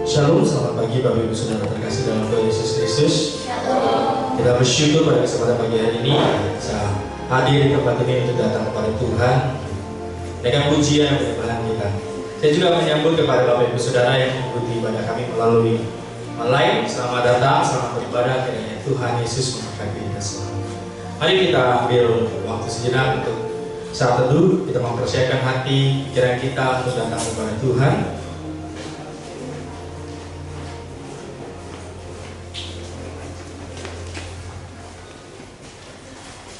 Shalom, selamat pagi Bapak Ibu Saudara terkasih dalam Tuhan Yesus Kristus. Kita bersyukur pada kesempatan pagi hari ini bisa hadir di tempat ini untuk datang kepada Tuhan dengan pujian dan penyembahan kita. Saya juga menyambut kepada Bapak Ibu Saudara yang mengikuti ibadah kami melalui online. Selamat datang, selamat beribadah, kiranya Tuhan Yesus memberkati kita semua. Mari kita ambil waktu sejenak untuk saat teduh, kita mempersiapkan hati pikiran kita untuk datang kepada Tuhan.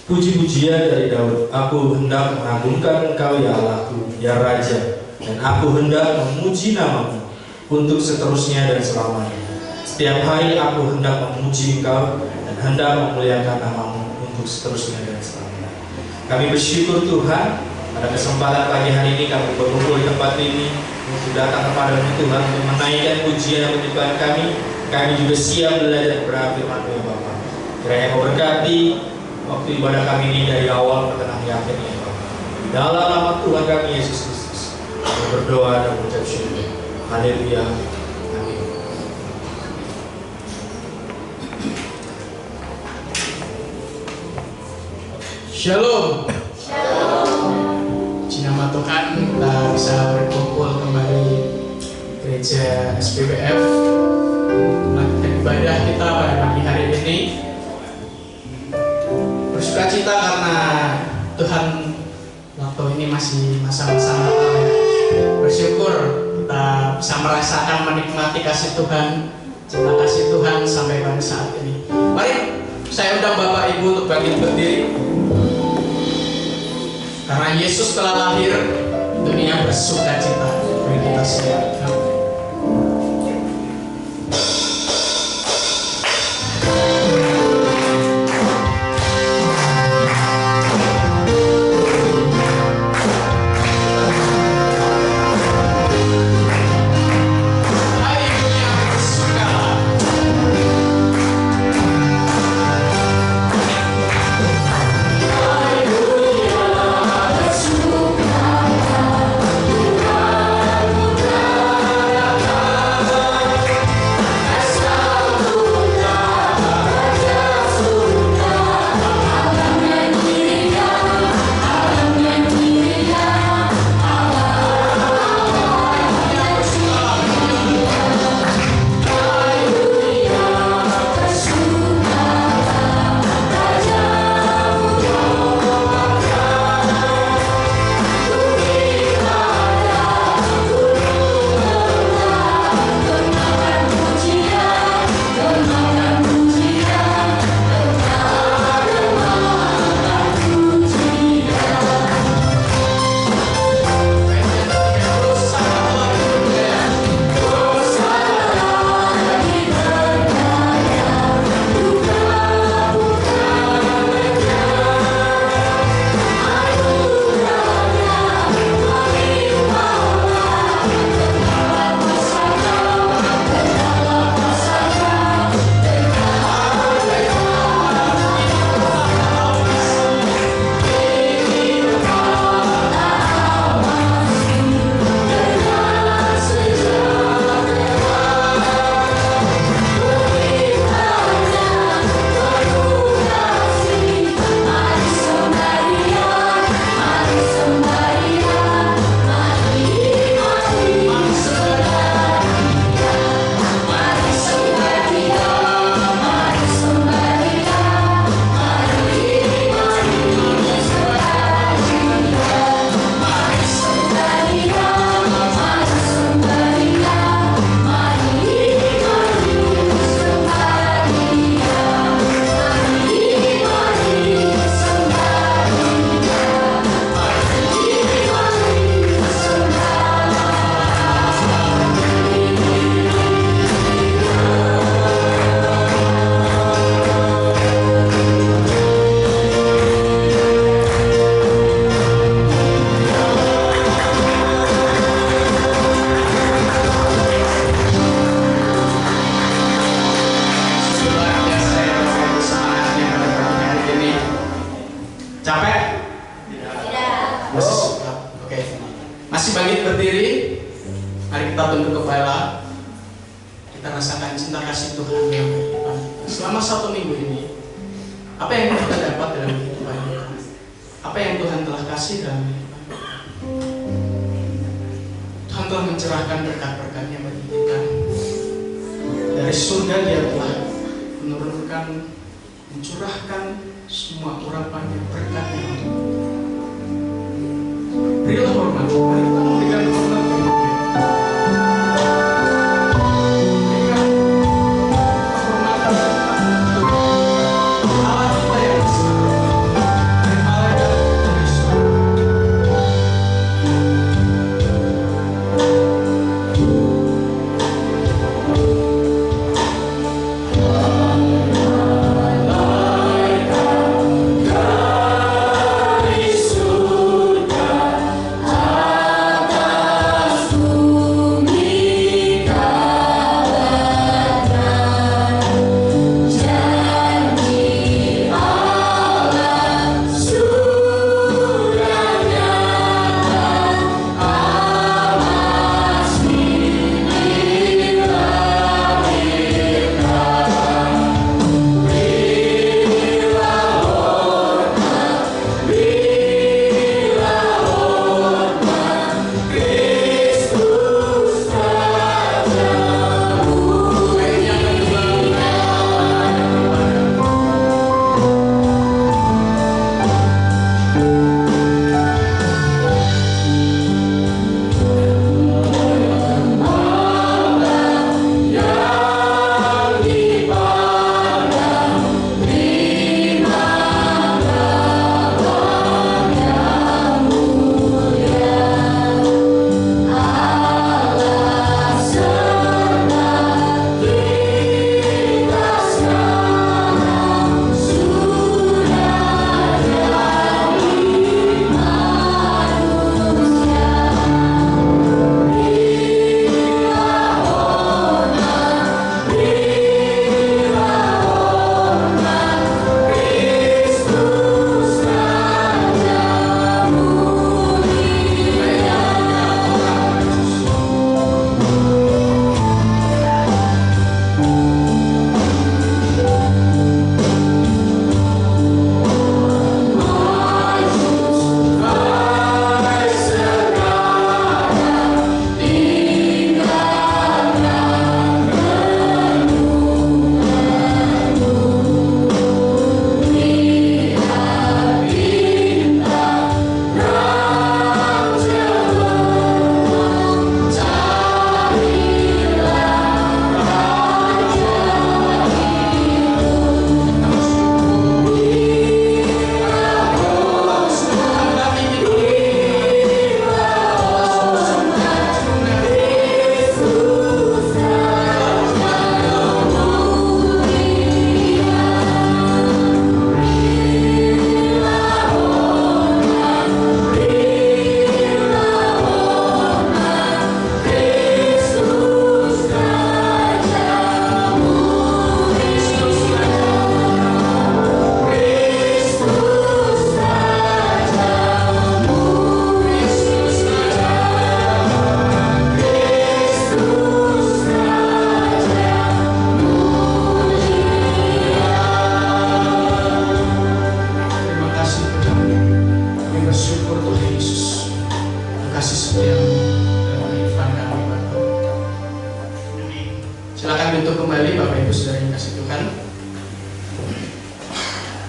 Puji-pujian dari Daud, aku hendak mengagungkan Engkau ya Allahku, ya Raja, dan aku hendak memuji namamu untuk seterusnya dan selamanya. Setiap hari aku hendak memuji Engkau dan hendak memuliakan namamu untuk seterusnya dan selamanya. Kami bersyukur Tuhan, pada kesempatan pagi hari ini kami berkumpul di tempat ini untuk datang kepada-Mu Tuhan, untuk menaikkan pujian dan penyembahan kami. Kami juga siap belajar berfirman-Mu ya Bapa. Kiranya Kau berkati waktu ibadah kami ini dari awal ke tengah akhir ya Bapak. Dalam nama Tuhan kami Yesus Kristus, kami berdoa dan mengucap syukur. Haleluya. Amin. Shalom. Puji nama Tuhan, kita bisa berkumpul kembali gereja SPBF melanjutkan ibadah kita pada pagi hari ini. Bersuka cita karena Tuhan waktu ini masih masa-masa Natal ya. Bersyukur kita bisa merasakan menikmati kasih Tuhan, cinta kasih Tuhan sampai pada saat ini. Mari saya undang Bapak Ibu untuk bangkit berdiri. Karena Yesus telah lahir, dunia bersuka cita. Mari kita semua. Masih bangkit berdiri. Mari kita tunduk kepala. kita rasakan cinta kasih Tuhan dalam kehidupan kita. Selama 1 minggu ini, apa yang kita dapat dalam kehidupan kita? Apa yang Tuhan telah kasih dalam kehidupan kita? Tuhan telah mencerahkan berkat-berkat-Nya bagi kita. Dari surga Dia telah menurunkan, mencurahkan semua urapan berkat-Nya untuk kita. Berilah hormat, mari kita memberikan hormat bagi Dia.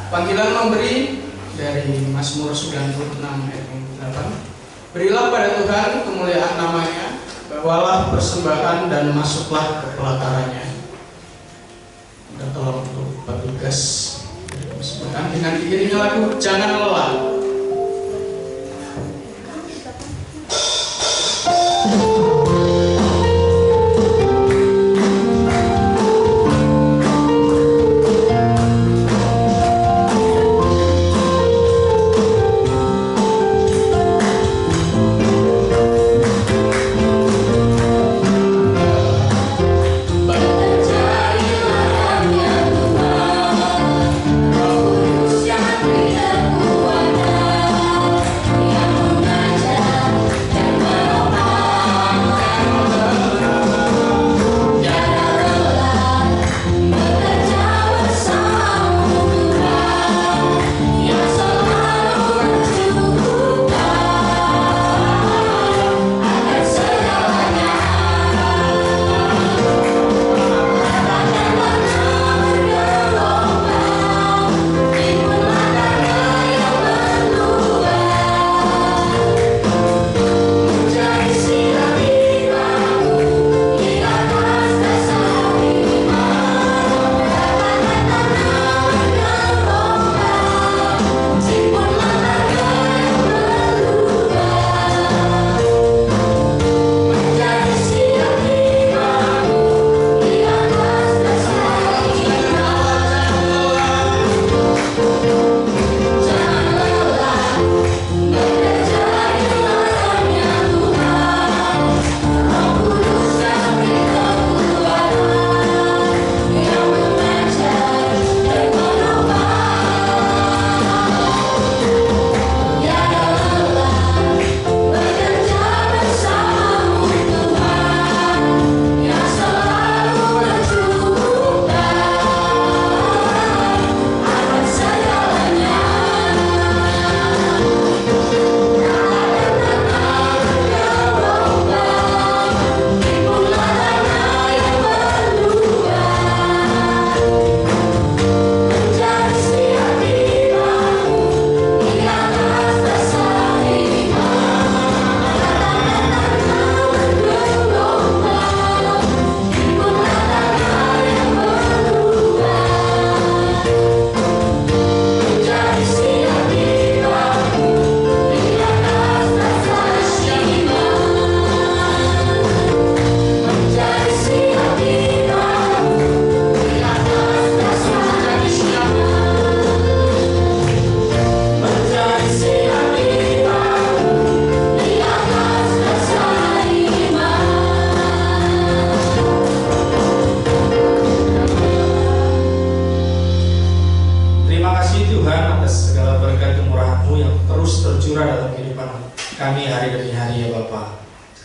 Panggilan memberi dari Mazmur 96 ayat 8. Berilah pada Tuhan kemuliaan namanya, bawalah persembahan dan masuklah ke pelatarannya. Minta tolong untuk petugas persembahan dengan diiringi lagu Jangan Lelah. Roh Kudus yang beri kekuatan.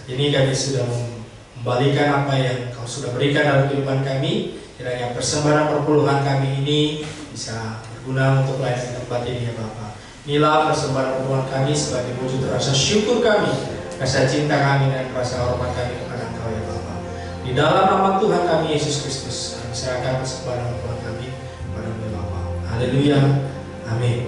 Ini kami sudah membalikan apa yang Kau sudah berikan dalam kehidupan kami. Kiranya persembahan perpuluhan kami ini bisa berguna untuk pelayanan tempat ini ya Bapa. Inilah persembahan perpuluhan kami sebagai wujud rasa syukur kami, rasa cinta kami dan rasa hormat kami kepada Engkau ya Bapa. Di dalam nama Tuhan kami Yesus Kristus, kami serahkan persembahan perpuluhan kami kepada Engkau ya Bapa. Haleluya. Amin.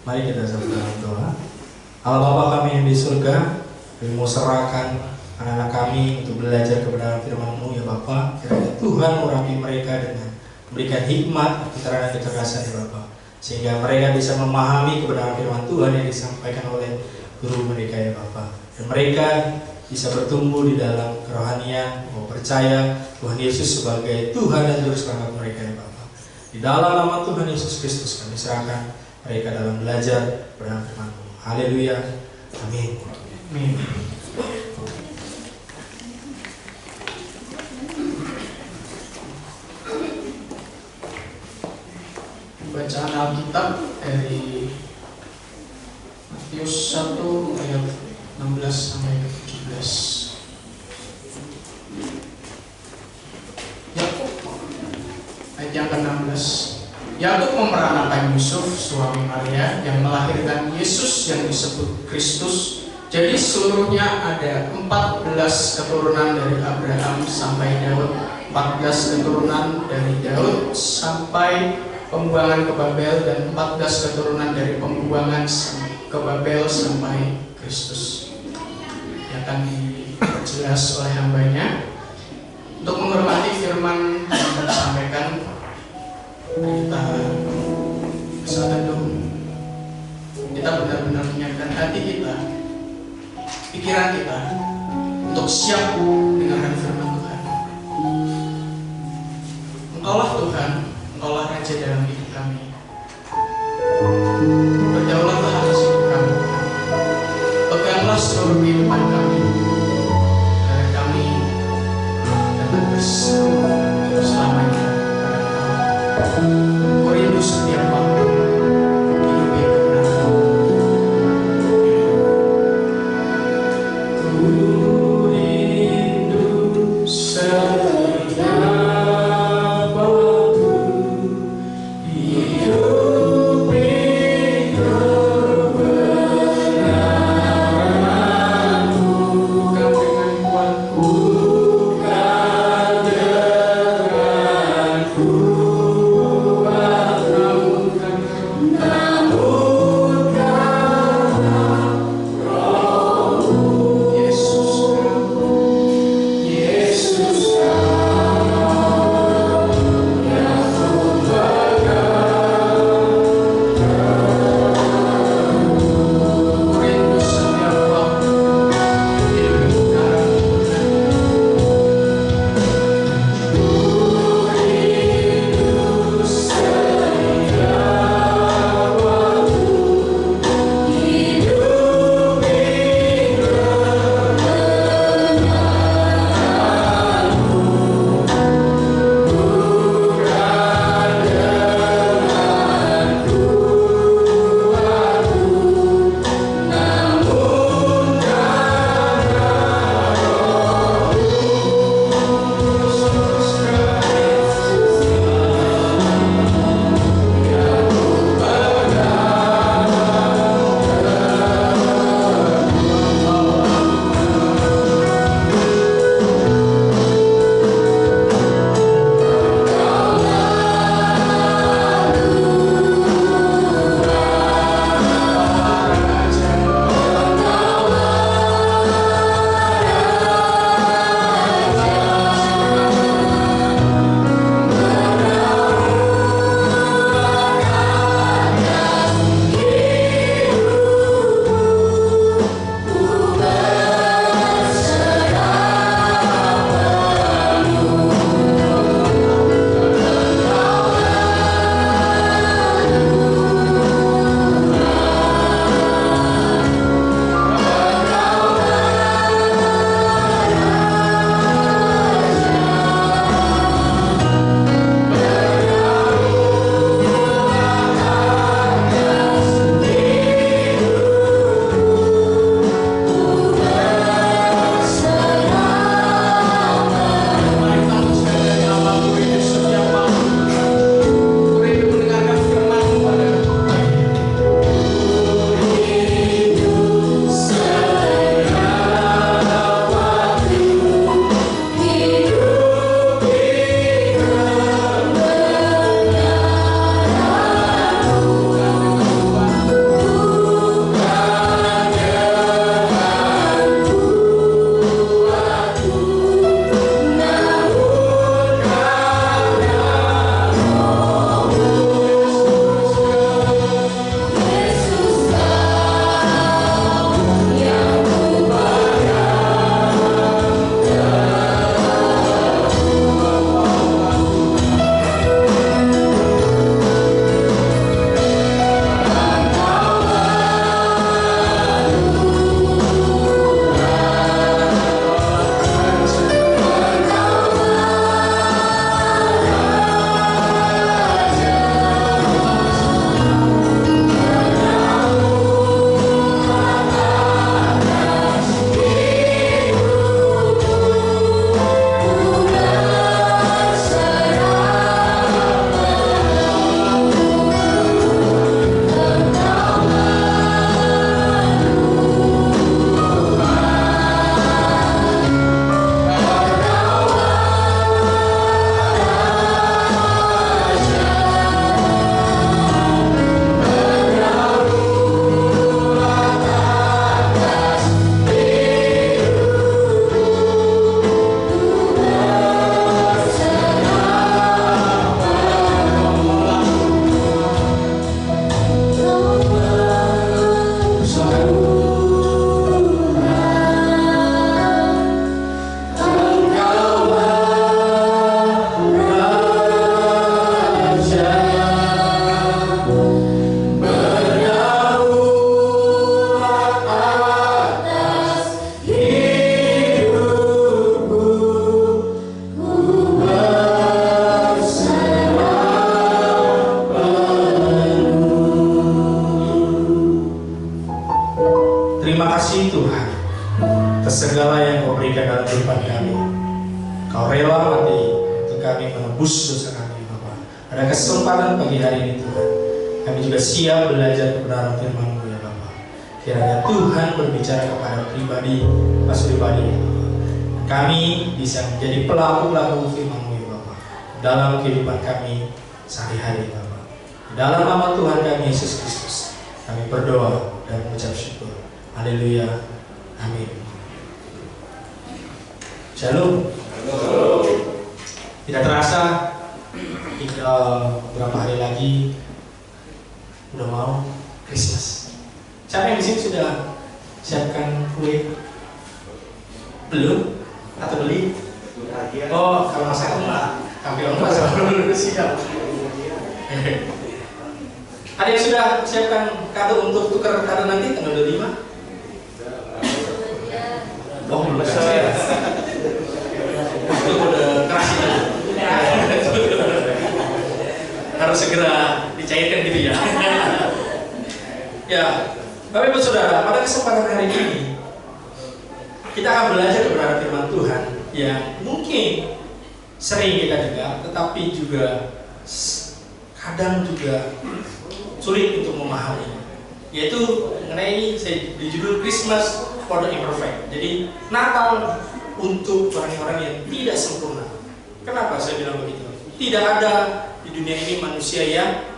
Mari kita sama-sama doa. Allah Bapa kami yang di surga, kami mau serahkan anak-anak kami untuk belajar kebenaran firman-Mu ya Bapa. Kiranya Tuhan urapi mereka dengan memberikan hikmat, keterangan dan kecerdasan ya Bapa, sehingga mereka bisa memahami kebenaran firman Tuhan yang disampaikan oleh guru mereka ya Bapa. Dan mereka bisa bertumbuh di dalam kerohanian, mau percaya Tuhan Yesus sebagai Tuhan dan Juru Selamat mereka ya Bapa. Di dalam nama Tuhan Yesus Kristus kami serahkan mereka dalam belajar kebenaran firman-Mu. Haleluya. Amin. Amin. Bacaan Alkitab dari Matius 1 ayat 16 sampai 17. Yakub ayat yang ke-16. Yakub memeranakan Yusuf, suami Maria, yang melahirkan Yesus yang disebut Kristus. Jadi seluruhnya ada 14 keturunan dari Abraham sampai Daud, 14 keturunan dari Daud sampai pembuangan ke Babel, dan 14 keturunan dari pembuangan ke Babel sampai Kristus. Yang akan dijelas oleh hambanya. Untuk menghormati firman yang disampaikan, kita saat teduh, kita benar-benar menyiapkan hati kita, pikiran kita untuk siap dengarkan firman Tuhan. Engkaulah Tuhan, Engkaulah Raja dalam hidup kami. Berdaulatlah atas hidup kami, Tuhan. Peganglah seluruh kehidupan kami, agar kami dapat bersama selamanya. Ku rindu setiap waktu hidup yang benar. Ku rindu setiap waktu hidup yang kebenaran-Mu. terima kasih Tuhan atas segala yang Kau berikan dalam kehidupan kami. Kau rela mati untuk kami menebus dosa kami, Bapa. Ada kesempatan pagi hari ini Tuhan, kami juga siap belajar kebenaran firman-Mu ya Bapa. Kiranya Tuhan berbicara kepada pribadi, kami bisa menjadi pelaku-pelaku firman-Mu ya Bapa dalam kehidupan kami sehari-hari Bapa. Dalam nama Tuhan kami Yesus Kristus kami berdoa dan mengucap syukur. Haleluya. Amin. Shalom. Tidak terasa tinggal beberapa hari lagi udah mau Christmas. Siapa yang di sini sudah siapkan kue? Belum? Atau beli? Oh, kalau masak enggak. Kalau masak belum siap. Ada yang sudah siapkan kado untuk tukar kado nanti tanggal 25? Oh, belum saya. Itu udah keras itu. Harus segera dicairkan gitu ya. Ya, Bapak Ibu Saudara, pada kesempatan hari ini kita akan belajar kebenaran firman Tuhan yang mungkin sering kita dengar, tetapi juga kadang juga sulit untuk memahami, yaitu mengenai di judul Christmas for the Imperfect. Jadi Natal untuk orang-orang yang tidak sempurna. Kenapa saya bilang begitu? Tidak ada di dunia ini manusia yang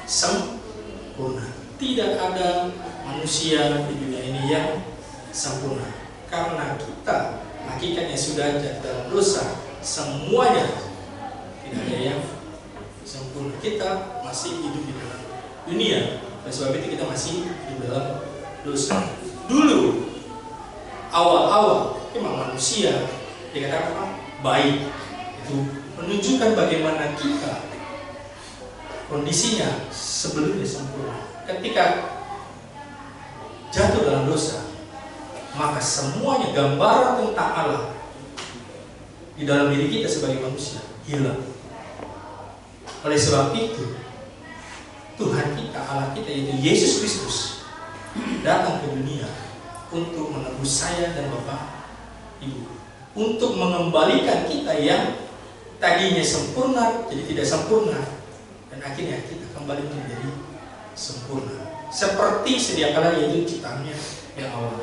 sempurna. Tidak ada manusia di dunia ini yang sempurna. Karena kita hakikatnya sudah jatuh dalam dosa, semuanya tidak ada yang sempurna. Kita masih hidup di dalam dunia, oleh sebab itu kita masih hidup dalam dosa. Dulu awal-awal memang manusia dikatakan apa? Baik. Itu menunjukkan bagaimana kita kondisinya sebelumnya sempurna. Ketika jatuh dalam dosa, maka semuanya gambaran tentang Allah di dalam diri kita sebagai manusia hilang. Oleh sebab itu Tuhan kita, Allah kita yaitu Yesus Kristus datang ke dunia untuk menebus saya dan Bapak Ibu, untuk mengembalikan kita yang tadinya sempurna jadi tidak sempurna, dan akhirnya kita kembali menjadi sempurna seperti sedia kala yaitu ciptaannya yang awal.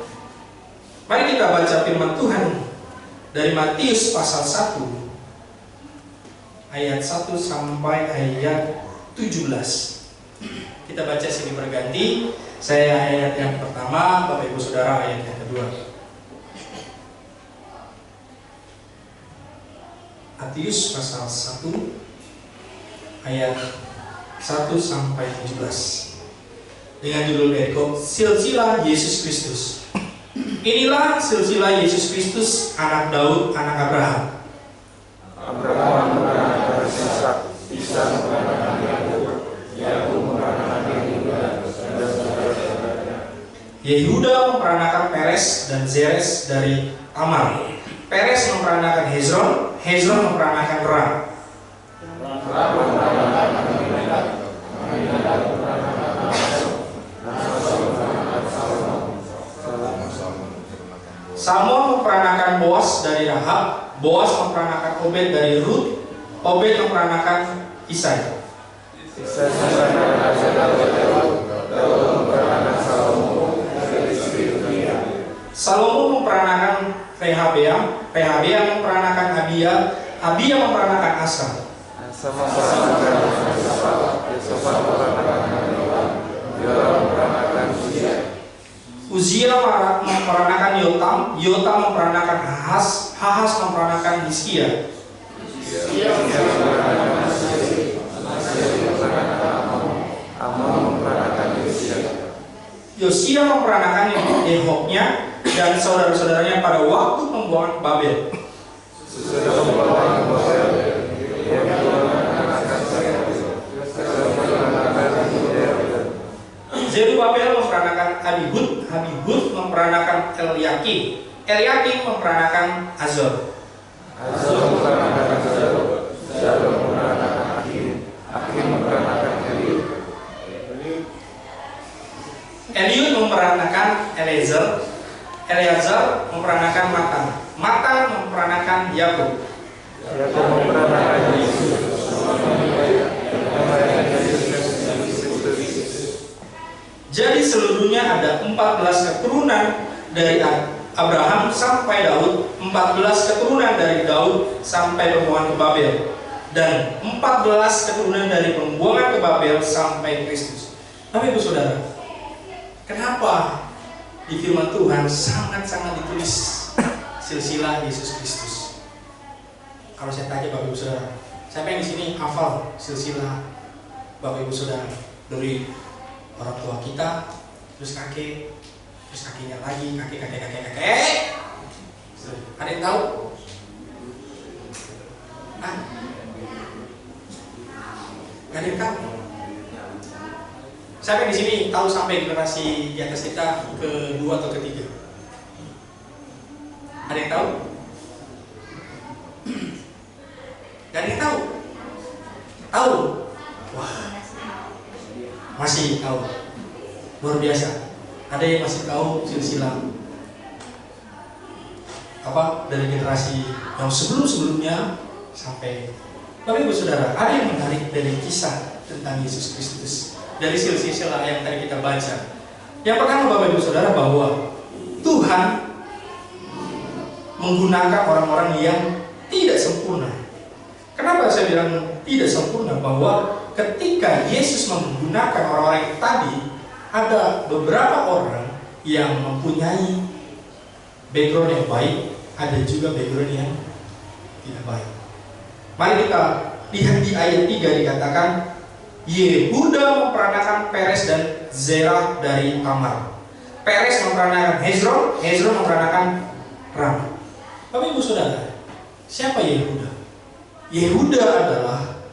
Mari kita baca firman Tuhan dari Matius pasal 1 ayat 1 sampai ayat 17. Kita baca sini berganti. Saya ayat yang pertama, Bapak Ibu Saudara ayat yang kedua. Matius pasal 1 ayat 1 sampai 17. Dengan judul perikop Silsilah Yesus Kristus. Inilah silsilah Yesus Kristus, anak Daud, anak Abraham. Abraham memperanakan Ishak, Ishak memperanakan Yakub, Yakub memperanakan Yehuda dan saudara-saudaranya. Yehuda memperanakan Peres dan Zeres dari Tamar. Peres memperanakan Hezron, Hezron memperanakan Ram. Ram memperanakan Aminadab, Aminadab memperanakan Nahshon, Nahshon memperanakan Salmon, Salmon memperanakan Boas dari Rahab, Boas memperanakan Obed dari Rut, Obed memperanakan Isai. Isai memperanakan Daud, Daud memperanakan Salomo dari istri Uriah. Salomo memperanakan Rehabeam, Rehabeam memperanakan Abia, Abia memperanakan Asa. Asa memperanakan Yosafat, Yosafat memperanakan Yoram, Yoram memperanakan Uzia. Uzia memperanakan Yotam, Yotam memperanakan Ahaz, Ahaz memperanakan Hizkia. Hizkia memperanakan Nasir, Nasir memperanakan Amon, Amon memperanakan Yosia. Yosia memperanakan Yehoknya dan saudara-saudaranya pada waktu pembuangan Babel. Sesudah pembuangan Babel, ia memperanakan Zerubabel memperanakan Abihud, Abihud memperanakan Eliakim, Eliakim memperanakan Azor. Azor memperanakan Zadok, Zadok memperanakan Akim, Akim memperanakan Eliud. Eliud memperanakan Eleazar, Eleazar memperanakan Matan, Matan memperanakan Yakub, Yakub memperanakan Yesus, Jadi seluruhnya ada 14 keturunan dari Abraham sampai Daud, 14 keturunan dari Daud sampai pembuangan ke Babel, dan 14 keturunan dari pembuangan ke Babel sampai Kristus. Tapi Ibu Saudara, kenapa di firman Tuhan sangat-sangat ditulis silsilah Yesus Kristus? Kalau saya tanya Bapak Ibu Saudara, siapa yang di sini hafal silsilah Bapak Ibu Saudara dari orang tua kita, terus kakek, terus kakinya lagi, kakek. Ada yang tahu? Hah? Ada yang tahu? Siapa yang di sini tahu sampai generasi di atas kita kedua atau ketiga? Ada yang tahu? Gak ada yang tahu? Tahu? Wah, masih tahu? Luar biasa. Ada yang masih tahu silsilah apa dari generasi yang sebelum-sebelumnya sampai. Bapak Ibu Saudara, ada yang menarik dari kisah tentang Yesus Kristus dari silsilah yang tadi kita baca. Yang pertama Bapak Ibu Saudara, bahwa Tuhan menggunakan orang-orang yang tidak sempurna. Kenapa saya bilang tidak sempurna? Bahwa ketika Yesus menggunakan orang-orang yang tadi, ada beberapa orang yang mempunyai background yang baik, ada juga background yang tidak baik. Mari kita lihat di ayat 3 dikatakan, Yehuda memperanakan Peres dan Zerah dari Tamar. Peres memperanakan Hezron, Hezron memperanakan Ram. Bapak Ibu Saudara, siapa Yehuda? Yehuda adalah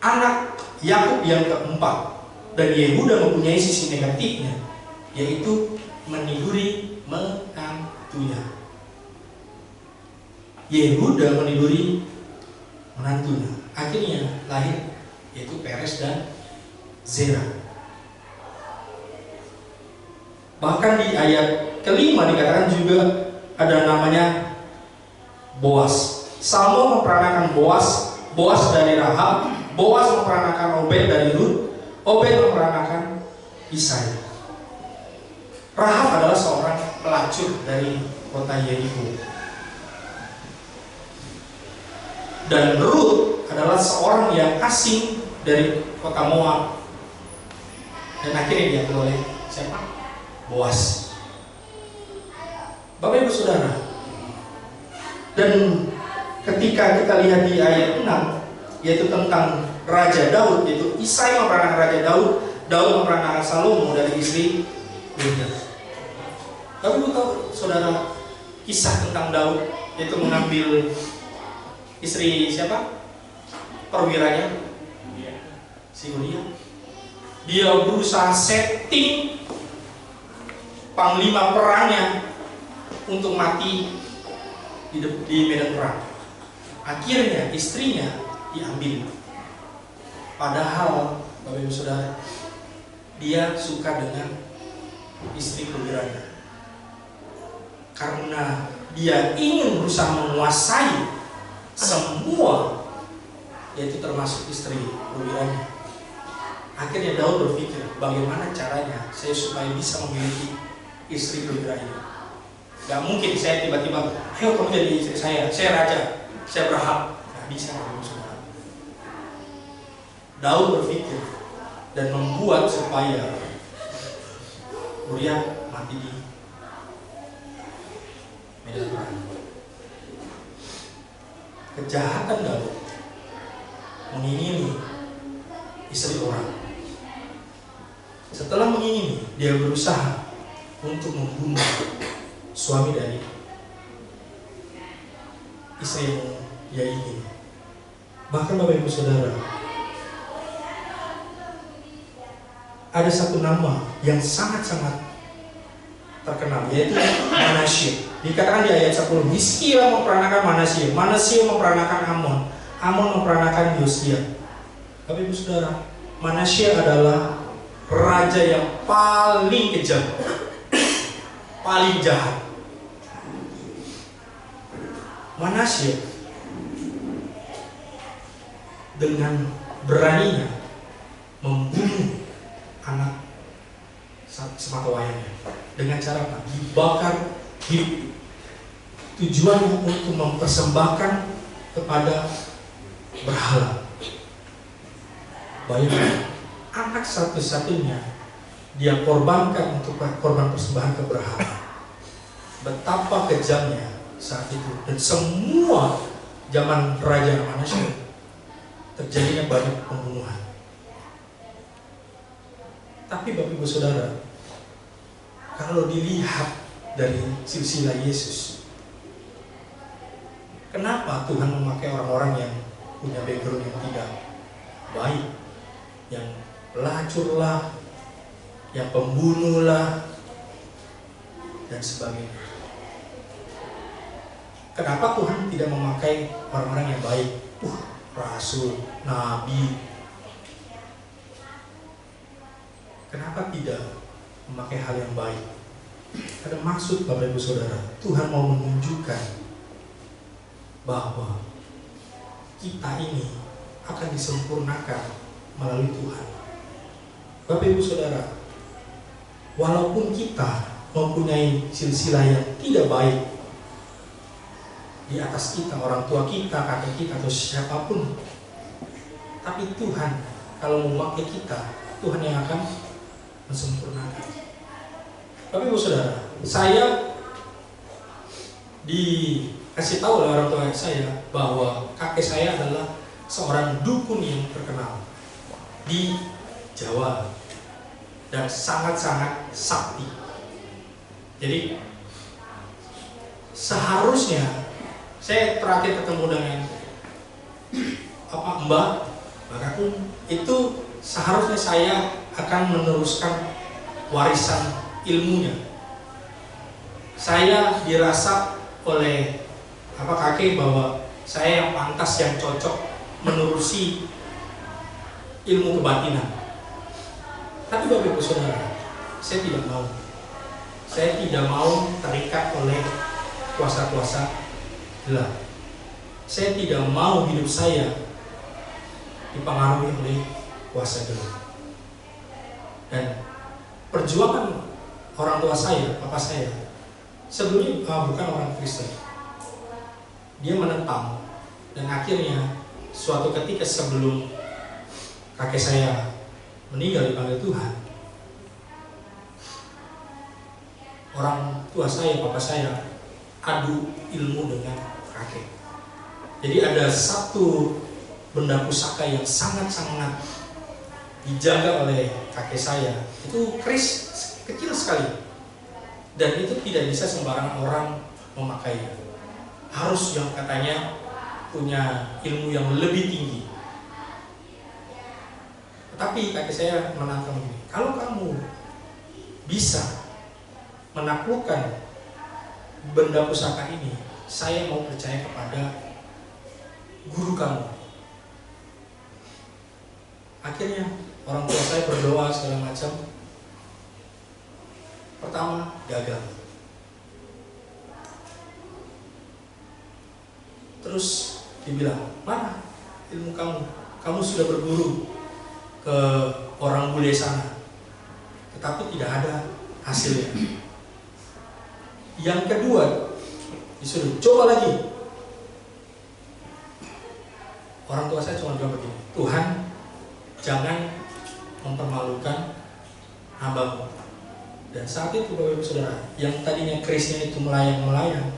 anak Yakub yang keempat, dan Yehuda mempunyai sisi negatifnya, yaitu meniduri menantunya. Yehuda meniduri menantunya, akhirnya lahir yaitu Peres dan Zerah. Bahkan di ayat kelima dikatakan juga ada namanya Boas. Salomo memperanakan Boas, Boas dari Rahab, Boas memperanakan Obed dari Rut, Obed memperanakan Isai. Rahab adalah seorang pelacur dari kota Yeriko, dan Rut adalah seorang yang asing dari kota Moab, dan akhirnya diambil oleh siapa? Boas. Bapak Ibu Saudara, dan ketika kita lihat di ayat 6, yaitu tentang Raja Daud, yaitu Isai memperanakan Raja Daud, Daud memperanakan Salomo dari istri Uria. Tapi Ibu tahu Saudara kisah tentang Daud, yaitu mengambil istri siapa? Perwiranya si Uria. Dia berusaha setting panglima perangnya untuk mati di medan perang. Akhirnya istrinya diambil. Padahal Bapak Ibu Saudara, dia suka dengan istri perwiranya, karena dia ingin berusaha menguasai semua, yaitu termasuk istri perwiranya. Akhirnya Daud berpikir, bagaimana caranya saya supaya bisa memiliki istri perwira ini. Gak mungkin saya tiba-tiba, ayo kamu jadi istri saya raja, saya berhak. Gak bisa. Daud berpikir dan membuat supaya Uria mati di medan perang. Kejahatan Daud mengingini istri orang. Setelah mengingini, dia berusaha untuk membunuh suami dari istri yang dia ingini. Bahkan Bapak Ibu Saudara, ada satu nama yang sangat-sangat terkenal, yaitu Manasye. Dikatakan di ayat 10, Hizkia memperanakan Manasye, Manasye memperanakan Amon, Amon memperanakan Yosia. Bapak Ibu Saudara, Manasye adalah raja yang paling kejam, paling jahat. Manasye dengan beraninya membunuh anak sematawayangnya dengan cara apa? Dibakar hidup. Tujuannya untuk mempersembahkan kepada berhala. Bayangkan, anak satu-satunya dia korbankan untuk korban persembahan ke berhala. Betapa kejamnya saat itu. Dan semua zaman Raja Manasye terjadinya banyak pembunuhan. Tapi Bapak Ibu Saudara, kalau dilihat dari silsilah Yesus, kenapa Tuhan memakai orang-orang yang punya background yang tidak baik, yang pelacur lah, yang pembunuh lah, dan sebagainya? Kenapa Tuhan tidak memakai orang-orang yang baik? Rasul, nabi. Kenapa tidak memakai hal yang baik? Ada maksud, Bapak Ibu Saudara. Tuhan mau menunjukkan bahwa kita ini akan disempurnakan melalui Tuhan. Bapak Ibu Saudara, walaupun kita mempunyai silsilah yang tidak baik di atas kita, orang tua kita, kakek kita, atau siapapun, tapi Tuhan kalau memakai kita, Tuhan yang akan mensempurnakan. Bapak Ibu Saudara, saya dikasih tahu oleh orang tua saya bahwa kakek saya adalah seorang dukun yang terkenal di Jawa dan sangat-sangat sakti. Jadi seharusnya saya terakhir ketemu dengan Mbak Kakung, itu seharusnya saya akan meneruskan warisan ilmunya. Saya dirasa oleh kakek bahwa saya yang pantas, yang cocok menerusi ilmu kebatinan. Tapi Bapak Ibu Saudara, saya tidak mau. Saya tidak mau terikat oleh kuasa-kuasa gelap. Saya tidak mau hidup saya dipengaruhi oleh kuasa gelap. Dan perjuangan orang tua saya, papa saya, sebelumnya bukan orang Kristen. Dia menentang, dan akhirnya suatu ketika sebelum kakek saya meninggal dipanggil Tuhan, orang tua saya, papa saya, adu ilmu dengan kakek. Jadi ada satu benda pusaka yang sangat-sangat dijaga oleh kakek saya. Itu keris kecil sekali, dan itu tidak bisa sembarangan orang memakainya. Harus yang katanya punya ilmu yang lebih tinggi. Tetapi kakek saya menantang ini, kalau kamu bisa menaklukkan benda pusaka ini, saya mau percaya kepada guru kamu. Akhirnya orang tua saya berdoa segala macam. Pertama gagal. Terus dibilang, mana ilmu kamu? Kamu sudah berguru ke orang bule sana, tetapi tidak ada hasilnya. Yang kedua, disuruh coba lagi. Orang tua saya cuma bilang begini, Tuhan jangan mempermalukan hambamu. Dan saat itu Bapak Ibu Saudara, yang tadinya kerisnya itu melayang-melayang,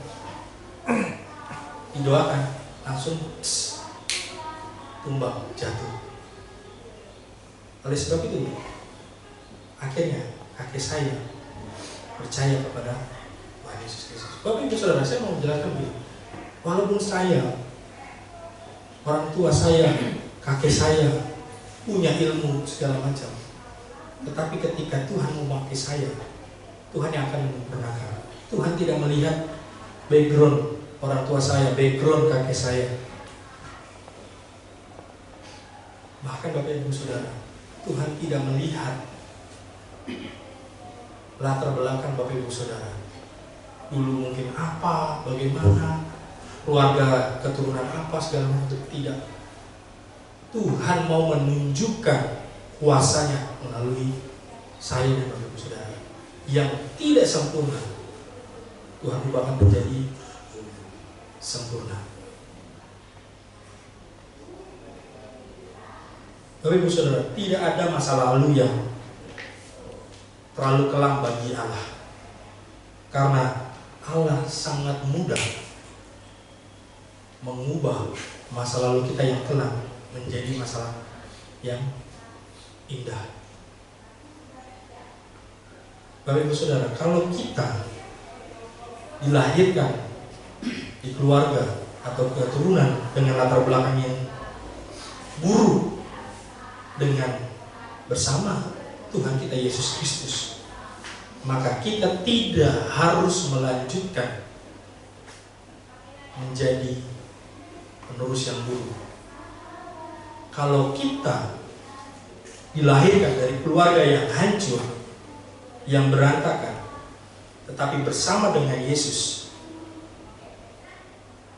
didoakan, langsung tumbang, jatuh. Oleh sebab itu, akhirnya kakek saya percaya kepada Tuhan Yesus Kristus. Bapak Ibu Saudara, saya mau menjelaskan begini, walaupun saya, orang tua saya, kakek saya punya ilmu segala macam, tetapi ketika Tuhan memakai saya, Tuhan yang akan menyempurnakan. Tuhan tidak melihat background orang tua saya, background kakek saya. Bahkan Bapak Ibu Saudara, Tuhan tidak melihat latar belakang Bapak Ibu Saudara. Dulu mungkin apa, bagaimana, keluarga keturunan apa, segala macam. Tidak. Tuhan mau menunjukkan kuasanya melalui saya dan Bapak Ibu Saudara yang tidak sempurna. Tuhan ubahkan menjadi sempurna. Bapak Ibu Saudara, tidak ada masa lalu yang terlalu kelam bagi Allah, karena Allah sangat mudah mengubah masa lalu kita yang kelam menjadi masalah yang indah. Bapak Ibu Saudara, kalau kita dilahirkan di keluarga atau keturunan dengan latar belakang yang buruk, dengan bersama Tuhan kita Yesus Kristus, maka kita tidak harus melanjutkan menjadi penerus yang buruk. Kalau kita dilahirkan dari keluarga yang hancur, yang berantakan, tetapi bersama dengan Yesus,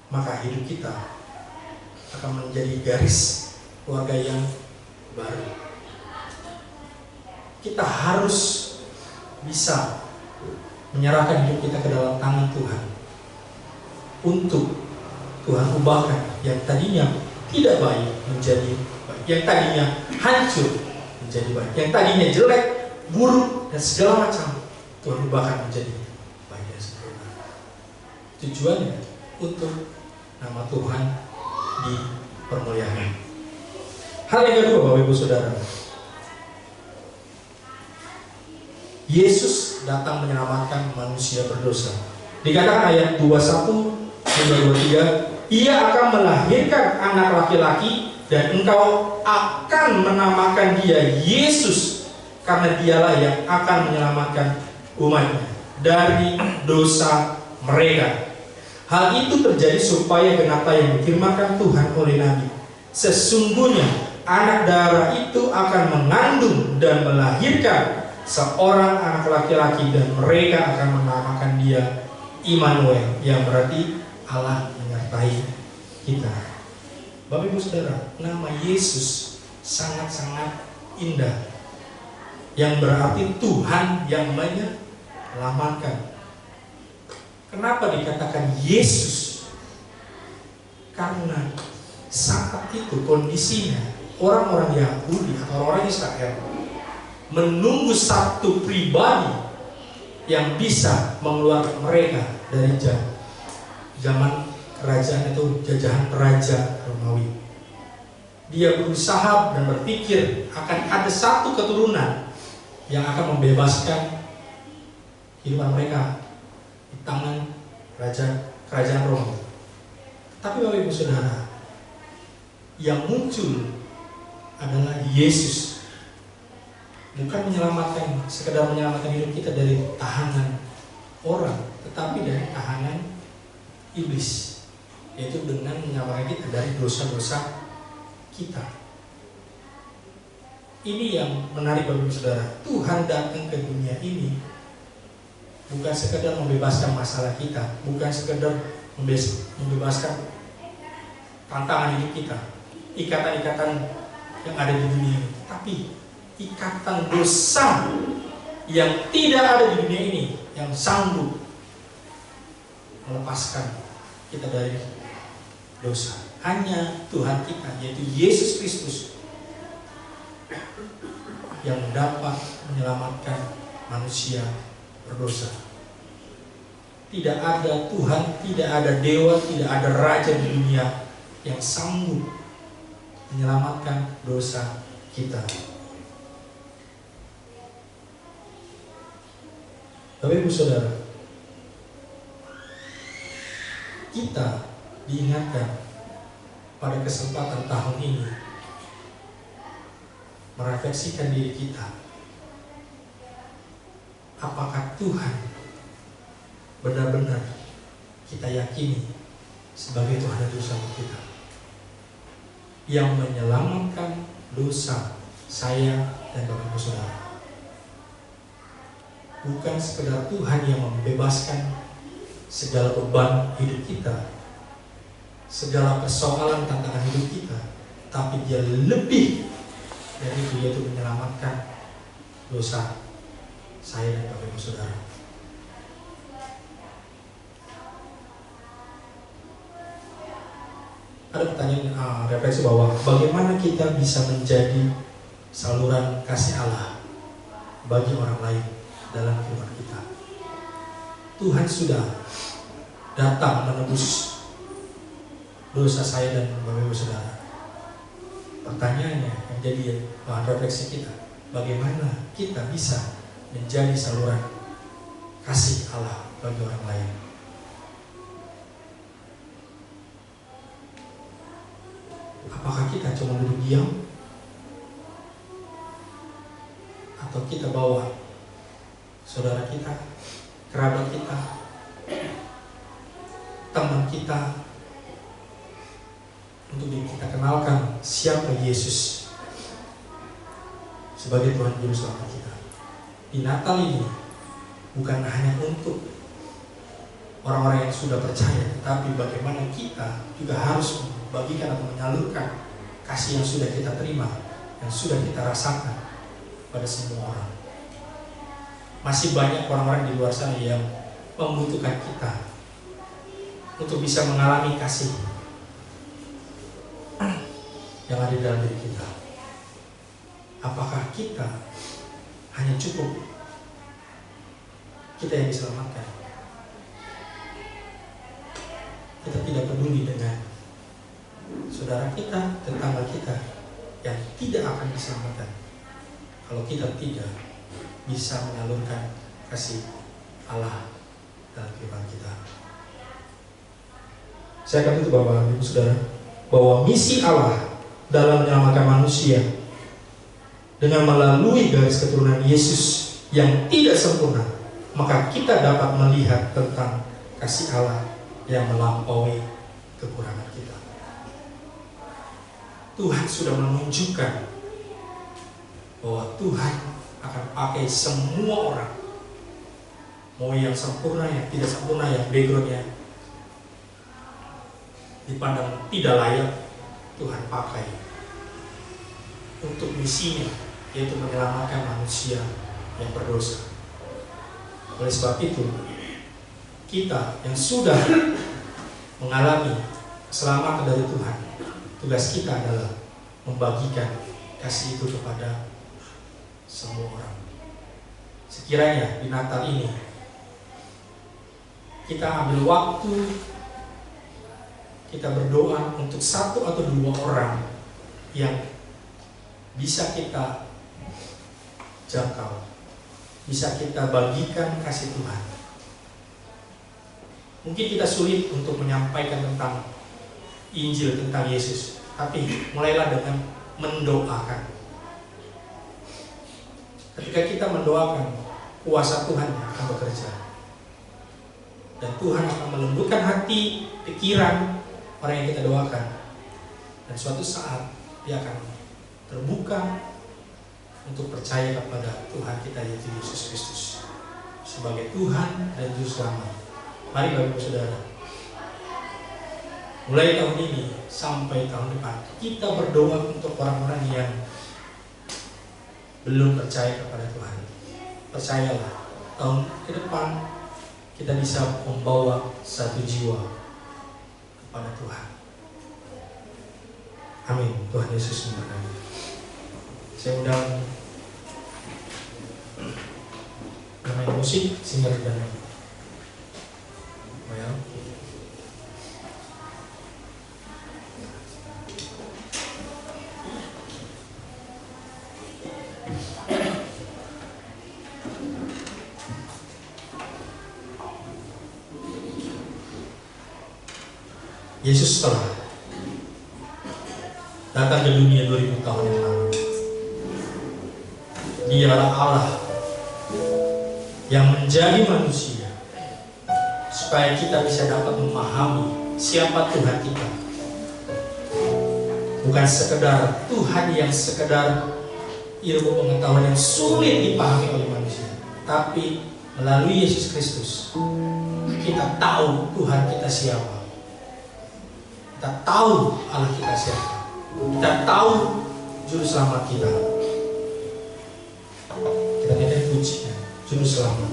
maka hidup kita akan menjadi garis keluarga yang baru. Kita harus bisa menyerahkan hidup kita ke dalam tangan Tuhan, untuk Tuhan ubahkan yang tadinya tidak baik menjadi baik, yang tadinya hancur menjadi baik, yang tadinya jelek, buruk, dan segala macam, Tuhan ubahkan menjadi baik dan sempurna. Tujuannya untuk nama Tuhan dipermuliakan. Hal yang kedua, Bapak Ibu Saudara, Yesus datang menyelamatkan manusia berdosa. Dikatakan ayat 21 hingga 23, Ia akan melahirkan anak laki-laki, dan engkau akan menamakan dia Yesus, karena dialah yang akan menyelamatkan umatnya dari dosa mereka. Hal itu terjadi supaya genap yang difirmankan Tuhan oleh Nabi, sesungguhnya anak darah itu akan mengandung dan melahirkan seorang anak laki-laki, dan mereka akan menamakan dia Immanuel, yang berarti Allah menyertai kita. Bapak Ibu Saudara, nama Yesus sangat-sangat indah, yang berarti Tuhan yang menyelamatkan. Kenapa dikatakan Yesus? Karena saat itu kondisinya orang-orang Yahudi atau orang Israel menunggu satu pribadi yang bisa mengeluarkan mereka dari zaman kerajaan itu, jajahan Raja Romawi. Dia berusaha dan berpikir akan ada satu keturunan yang akan membebaskan kehidupan mereka di tangan kerajaan Romawi. Tapi Bapak Ibu Saudara, yang muncul adalah Yesus. Bukan sekedar menyelamatkan hidup kita dari tahanan orang, tetapi dari tahanan iblis, yaitu dengan menyelamatkan kita dari dosa-dosa kita. Ini yang menarik Bapak Ibu Saudara. Tuhan datang ke dunia ini bukan sekedar membebaskan masalah kita, bukan sekedar membebaskan tantangan hidup kita, ikatan-ikatan yang ada di dunia ini, tapi ikatan dosa yang tidak ada di dunia ini, yang sanggup melepaskan kita dari dosa. Hanya Tuhan kita, yaitu Yesus Kristus, yang dapat menyelamatkan manusia berdosa. Tidak ada Tuhan, tidak ada dewa, tidak ada raja di dunia yang sanggup menyelamatkan dosa kita. Bapak Ibu Saudara, kita diingatkan pada kesempatan tahun ini merefleksikan diri kita. Apakah Tuhan benar-benar kita yakini sebagai Tuhan dan Juru Selamat kita, yang menyelamatkan dosa saya dan Bapak Ibu Saudara? bukan sekedar Tuhan yang membebaskan segala beban hidup kita, segala persoalan tantangan hidup kita, tapi Dia lebih dari itu, yaitu menyelamatkan dosa saya dan Bapak Ibu Saudara. Ada pertanyaan refleksi bahwa bagaimana kita bisa menjadi saluran kasih Allah bagi orang lain dalam kehidupan kita. Tuhan sudah datang menebus dosa saya dan Bapak Ibu Saudara. Pertanyaannya yang jadi bahan refleksi kita, bagaimana kita bisa menjadi saluran kasih Allah bagi orang lain. Apakah kita cuma duduk diam? Atau kita bawa saudara kita, kerabat kita, teman kita, untuk kita kenalkan siapa Yesus sebagai Tuhan Juru Selamat kita. Di Natal ini bukan hanya untuk orang-orang yang sudah percaya, tetapi bagaimana kita juga harus membagikan atau menyalurkan kasih yang sudah kita terima, yang sudah kita rasakan pada semua orang. Masih banyak orang-orang di luar sana yang membutuhkan kita untuk bisa mengalami kasih yang ada dalam diri kita. Apakah kita hanya cukup kita yang diselamatkan? Kita tidak peduli dengan saudara kita, tetangga kita yang tidak akan diselamatkan kalau kita tidak bisa menyalurkan kasih Allah dalam kehidupan kita. Saya akan tutup Bapak Ibu Saudara bahwa misi Allah dalam menyelamatkan manusia dengan melalui garis keturunan Yesus yang tidak sempurna, maka kita dapat melihat tentang kasih Allah yang melampaui kekurangan kita. Tuhan sudah menunjukkan bahwa Tuhan akan pakai semua orang, mau yang sempurna, yang tidak sempurna, yang backgroundnya dipandang tidak layak, Tuhan pakai untuk misinya, yaitu menyelamatkan manusia yang berdosa. Oleh sebab itu, kita yang sudah mengalami keselamatan dari Tuhan, tugas kita adalah membagikan kasih itu kepada semua orang. Sekiranya di Natal ini kita ambil waktu, kita berdoa untuk satu atau dua orang yang bisa kita jangkau, bisa kita bagikan kasih Tuhan. Mungkin kita sulit untuk menyampaikan tentang Injil, tentang Yesus, tapi mulailah dengan mendoakan. Ketika kita mendoakan, kuasa Tuhan akan bekerja, dan Tuhan akan melembutkan hati, pikiran orang yang kita doakan, dan suatu saat dia akan terbuka untuk percaya kepada Tuhan kita, yaitu Yesus Kristus sebagai Tuhan dan Juru Selamat. Mari Bapak Ibu Saudara, mulai tahun ini sampai tahun depan, kita berdoa untuk orang-orang yang belum percaya kepada Tuhan. Percayalah, tahun ke depan kita bisa membawa satu jiwa kepada Tuhan. Amin. Tuhan Yesus memberkati. Saya undang pemain musik, singer dan well. Yesus telah datang ke dunia 2000 tahun yang lalu. Dia adalah Allah yang menjadi manusia supaya kita bisa dapat memahami siapa Tuhan kita. Bukan sekedar Tuhan yang sekedar ilmu pengetahuan yang sulit dipahami oleh manusia, tapi Melalui Yesus Kristus kita tahu Tuhan kita siapa. Kita tahu Allah kita siapa. Kita tahu Juru Selamat kita. Kita tidak puji Juru Selamat.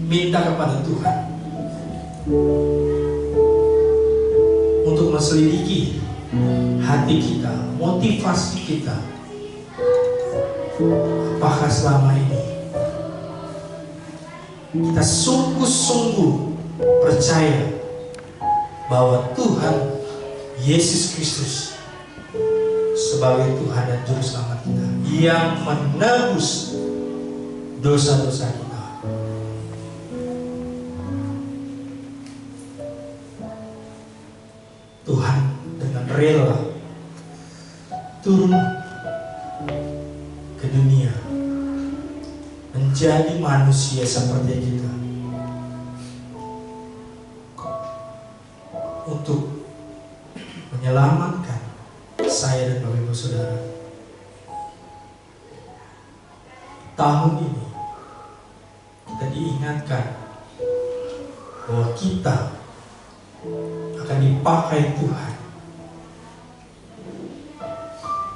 Minta kepada Tuhan untuk menselidiki hati kita, motivasi kita. Apakah selama ini kita sungguh-sungguh percaya bahwa Tuhan Yesus Kristus sebagai Tuhan dan Juru Selamat kita yang menebus dosa-dosa kita. Tuhan dengan rela turun ke dunia, menjadi manusia seperti kita, untuk menyelamatkan saya dan Bapak Ibu Saudara. Tahun ini kita diingatkan bahwa kita akan dipakai Tuhan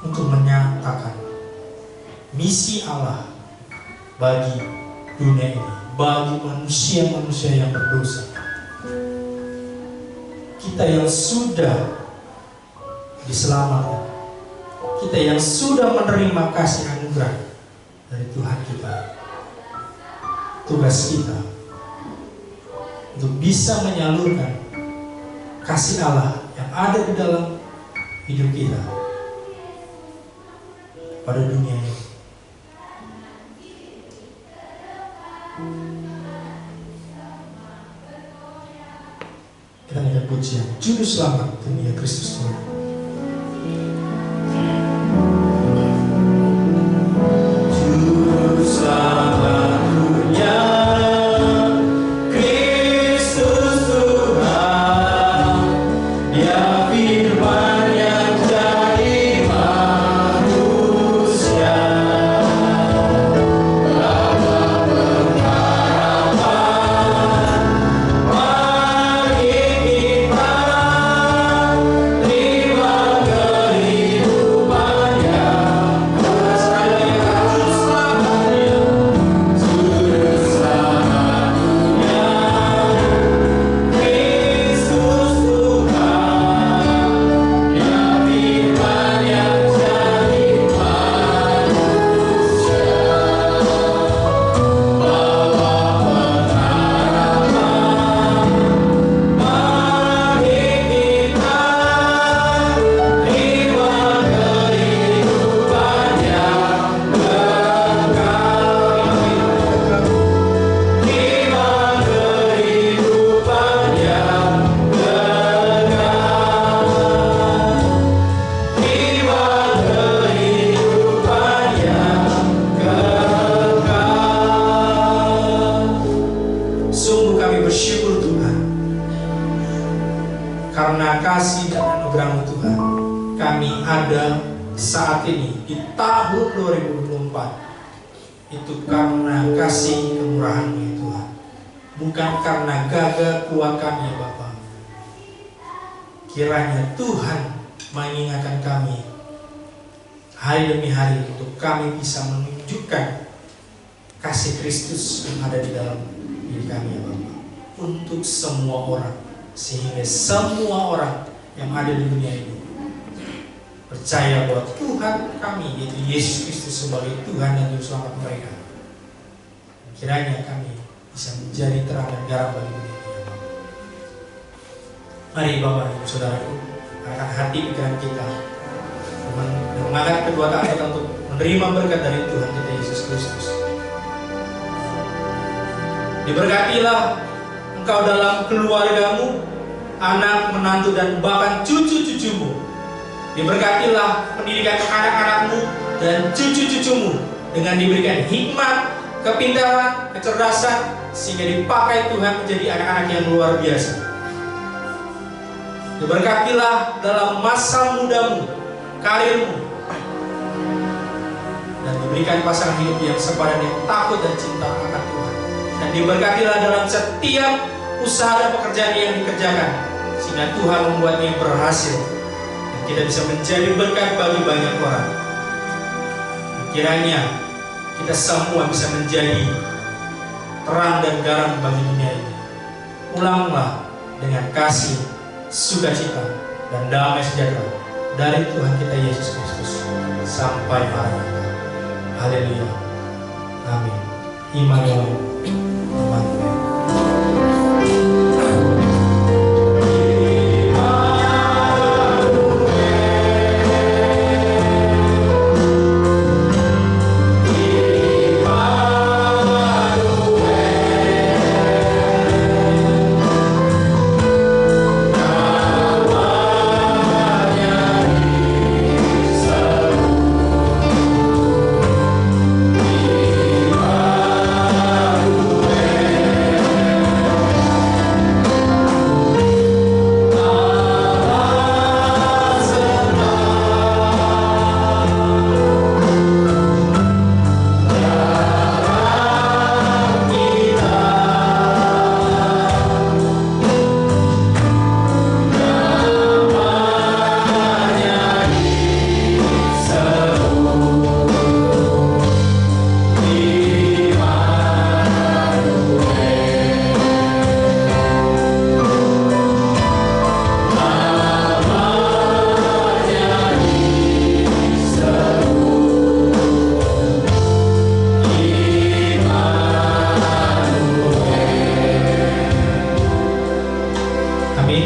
untuk menyatakan misi Allah bagi dunia ini, bagi manusia-manusia yang berdosa. Kita yang sudah diselamatkan, kita yang sudah menerima kasih anugerah dari Tuhan kita, tugas kita untuk bisa menyalurkan kasih Allah yang ada di dalam hidup kita pada dunia ini. Kita nyanyi pujian Juru Selamat Dunia Kristus Tuhan. Juru Selamat dunia Kristus Tuhan, Dia firman yang jadi manusia, bawa pengharapan bagi kita, terima kehidupan yang bersedia. Juru selamat dunia Kristus Tuhan, Dia firman yang jadi manusia, bawa pengharapan bagi kita, terima kehidupan yang kekal, terima kehidupan yang kekal, terima kehidupan yang kekal. Sungguh kami bersyukur Tuhan, karena kasih dan anugerah-Mu Tuhan, kami ada saat ini di tahun 2024. Itu karena kasih kemurahan-Mu ya Tuhan, bukan karena gagah kuat kami ya Bapa. Kiranya Tuhan mengingatkan kami hari demi hari untuk kami bisa menunjukkan kasih Kristus yang ada di dalam diri kami ya Bapa, untuk semua orang, sehingga semua orang yang ada di dunia ini percaya bahwa Tuhan kami, yaitu Yesus Kristus, sebagai Tuhan dan Juru Selamat mereka. Kiranya kami bisa menjadi terang dan garam bagi dunia ini ya Bapa. Mari Bapak Ibu Saudaraku, angkat hati pikiran kita dan mengangkat kedua tangan kita untuk menerima berkat dari Tuhan kita Yesus Kristus. Diberkatilah engkau dalam keluargamu, anak, menantu, dan bahkan cucu-cucumu. Diberkatilah pendidikan anak-anakmu dan cucu-cucumu dengan diberikan hikmat, kepintaran, kecerdasan, sehingga dipakai Tuhan menjadi anak-anak yang luar biasa. Diberkatilah dalam masa mudamu, karirmu, dan diberikan pasangan hidup yang sepadan, yang takut dan cinta akan Tuhan. Dan diberkatilah dalam setiap usaha dan pekerjaan yang dikerjakan, sehingga Tuhan membuatnya berhasil dan kita bisa menjadi berkat bagi banyak orang. Kiranya kita semua bisa menjadi terang dan garam bagi dunia ini. Ulanglah dengan kasih, sukacita, dan damai sejahtera dari Tuhan kita Yesus Kristus sampai Maranatha. Haleluya. Amin. Immanuel. Immanuel. Immanuel.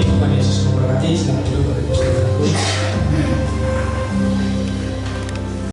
Tuhan Yesus memberkati. Selamat duduk Bapak Ibu Saudaraku.